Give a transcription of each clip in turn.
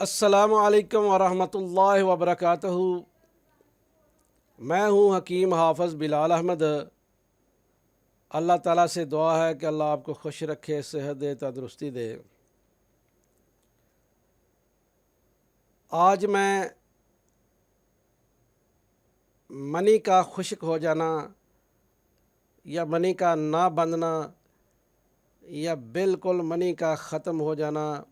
السلام علیکم ورحمۃ اللہ وبرکاتہ۔ میں ہوں حکیم حافظ بلال احمد۔ اللہ تعالیٰ سے دعا ہے کہ اللہ آپ کو خوش رکھے، صحت دے، تندرستی دے۔ آج میں منی کا خشک ہو جانا یا منی کا نہ بندنا یا بالکل منی کا ختم ہو جانا،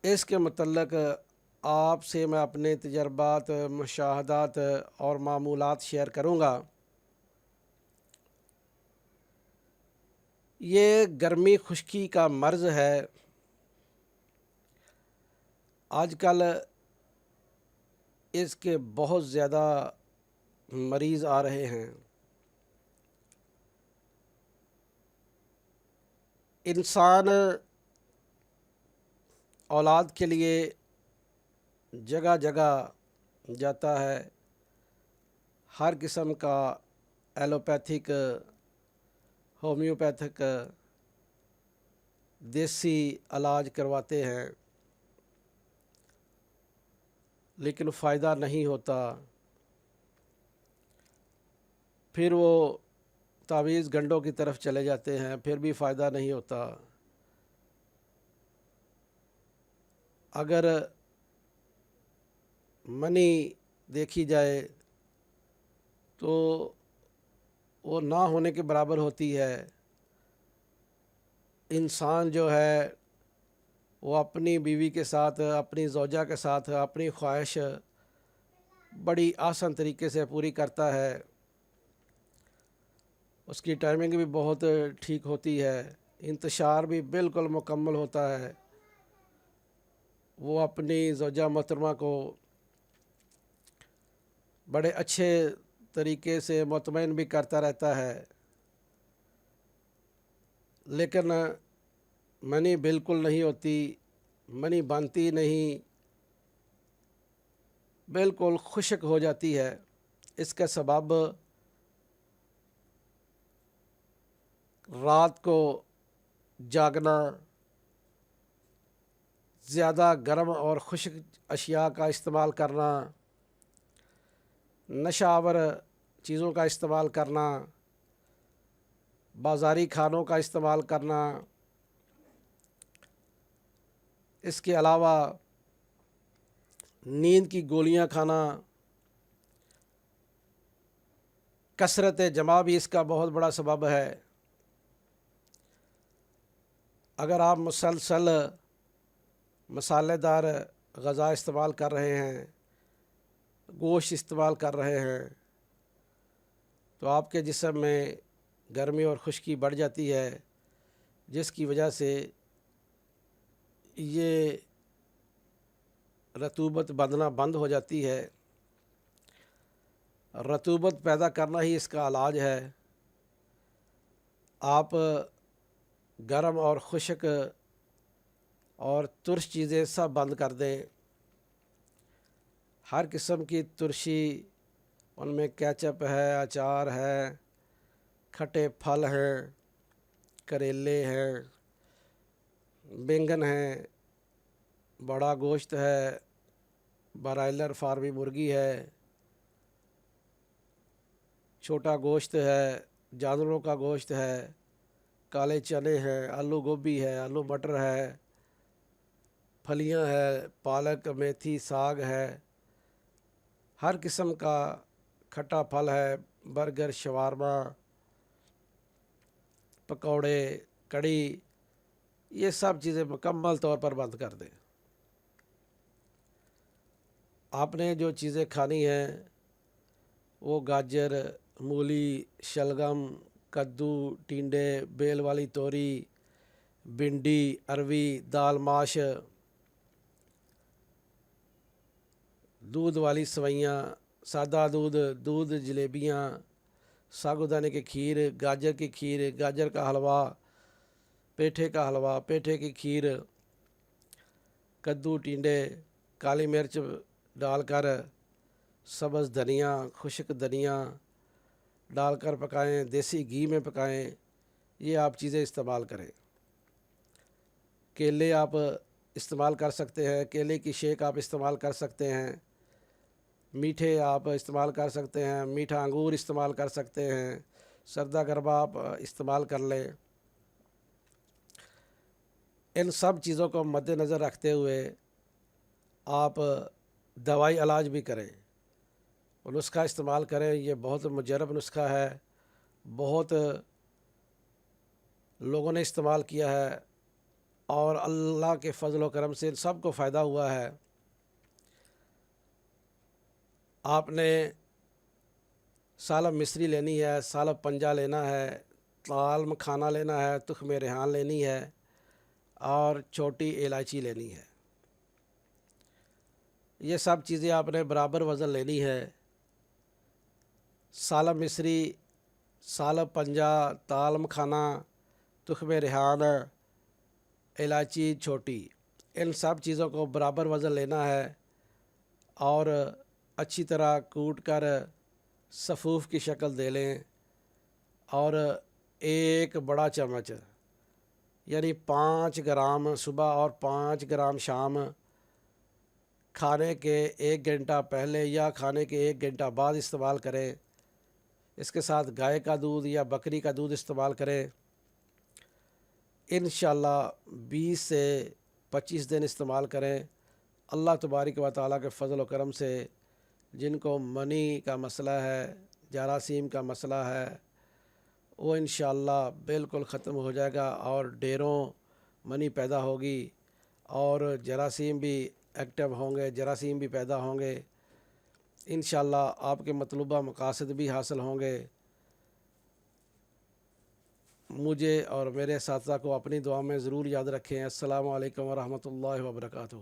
اس کے متعلق آپ سے میں اپنے تجربات، مشاہدات اور معمولات شیئر کروں گا۔ یہ گرمی خشکی کا مرض ہے۔ آج کل اس کے بہت زیادہ مریض آ رہے ہیں۔ انسان اولاد کے لیے جگہ جگہ جاتا ہے، ہر قسم کا ایلوپیتھک، ہومیوپیتھک، دیسی علاج کرواتے ہیں، لیکن فائدہ نہیں ہوتا۔ پھر وہ تعویذ گنڈوں کی طرف چلے جاتے ہیں، پھر بھی فائدہ نہیں ہوتا۔ اگر منی دیکھی جائے تو وہ نہ ہونے کے برابر ہوتی ہے۔ انسان جو ہے وہ اپنی بیوی کے ساتھ، اپنی زوجہ کے ساتھ اپنی خواہش بڑی آسان طریقے سے پوری کرتا ہے۔ اس کی ٹائمنگ بھی بہت ٹھیک ہوتی ہے، انتشار بھی بالکل مکمل ہوتا ہے۔ وہ اپنی زوجہ محترمہ کو بڑے اچھے طریقے سے مطمئن بھی کرتا رہتا ہے، لیکن منی بالکل نہیں ہوتی، منی بنتی نہیں، بالکل خشک ہو جاتی ہے۔ اس کا سبب رات کو جاگنا، زیادہ گرم اور خشک اشیاء کا استعمال کرنا، نشہ آور چیزوں کا استعمال کرنا، بازاری کھانوں کا استعمال کرنا، اس کے علاوہ نیند کی گولیاں کھانا، کثرت جمع بھی اس کا بہت بڑا سبب ہے۔ اگر آپ مسلسل مسالے دار غذا استعمال کر رہے ہیں، گوشت استعمال کر رہے ہیں، تو آپ کے جسم میں گرمی اور خشکی بڑھ جاتی ہے، جس کی وجہ سے یہ رطوبت بندنا بند ہو جاتی ہے۔ رطوبت پیدا کرنا ہی اس کا علاج ہے۔ آپ گرم اور خشک اور ترش چیزیں سب بند کر دیں۔ ہر قسم کی ترشی، ان میں کیچپ ہے، اچار ہے، کھٹے پھل ہیں، کریلے ہیں، بینگن ہیں، بڑا گوشت ہے، برائلر فارمی مرغی ہے، چھوٹا گوشت ہے، جانوروں کا گوشت ہے، کالے چنے ہیں، آلو گوبھی ہے، آلو مٹر ہے، پھلیاں ہے، پالک، میتھی، ساگ ہے، ہر قسم کا کھٹا پھل ہے، برگر، شوارما، پکوڑے، کڑی، یہ سب چیزیں مکمل طور پر بند کر دیں۔ آپ نے جو چیزیں کھانی ہیں وہ گاجر، مولی، شلگم، کدو، ٹینڈے، بیل والی توری، بھنڈی، اروی، دال ماش، دودھ والی سوئیاں، سادہ دودھ، دودھ جلیبیاں، ساگودانے کی کھیر، گاجر کی کھیر، گاجر کا حلوہ، پیٹھے کا حلوہ، پیٹھے کی کھیر، کدو، ٹینڈے، کالی مرچ ڈال کر، سبز دھنیا، خشک دھنیا ڈال کر پکائیں، دیسی گھی میں پکائیں، یہ آپ چیزیں استعمال کریں۔ کیلے آپ استعمال کر سکتے ہیں، کیلے کی شیک آپ استعمال کر سکتے ہیں، میٹھے آپ استعمال کر سکتے ہیں، میٹھا انگور استعمال کر سکتے ہیں، سردہ گرما آپ استعمال کر لیں۔ ان سب چیزوں کو مد نظر رکھتے ہوئے آپ دوائی علاج بھی کریں، نسخہ استعمال کریں۔ یہ بہت مجرب نسخہ ہے، بہت لوگوں نے استعمال کیا ہے اور اللہ کے فضل و کرم سے سب کو فائدہ ہوا ہے۔ آپ نے سالب مصری لینی ہے، سالب پنجہ لینا ہے، تال مکھانا لینا ہے، تخم ریحان لینی ہے اور چھوٹی الائچی لینی ہے۔ یہ سب چیزیں آپ نے برابر وزن لینی ہے۔ سالب مصری، سالب پنجہ، تال مکھانا، تخم ریحان، الائچی چھوٹی، ان سب چیزوں کو برابر وزن لینا ہے اور اچھی طرح کوٹ کر صفوف کی شکل دے لیں، اور ایک بڑا چمچ یعنی 5 گرام صبح اور 5 گرام شام، کھانے کے 1 گھنٹہ پہلے یا کھانے کے 1 گھنٹہ بعد استعمال کریں۔ اس کے ساتھ گائے کا دودھ یا بکری کا دودھ استعمال کریں۔ انشاءاللہ 20 سے 25 دن استعمال کریں۔ اللہ تبارک و تعالیٰ کے فضل و کرم سے جن کو منی کا مسئلہ ہے، جراثیم کا مسئلہ ہے، وہ انشاءاللہ بالکل ختم ہو جائے گا اور ڈیروں منی پیدا ہوگی اور جراثیم بھی ایکٹیو ہوں گے، جراثیم بھی پیدا ہوں گے۔ انشاءاللہ آپ کے مطلوبہ مقاصد بھی حاصل ہوں گے۔ مجھے اور میرے اساتذہ کو اپنی دعا میں ضرور یاد رکھیں۔ السلام علیکم ورحمۃ اللہ وبرکاتہ۔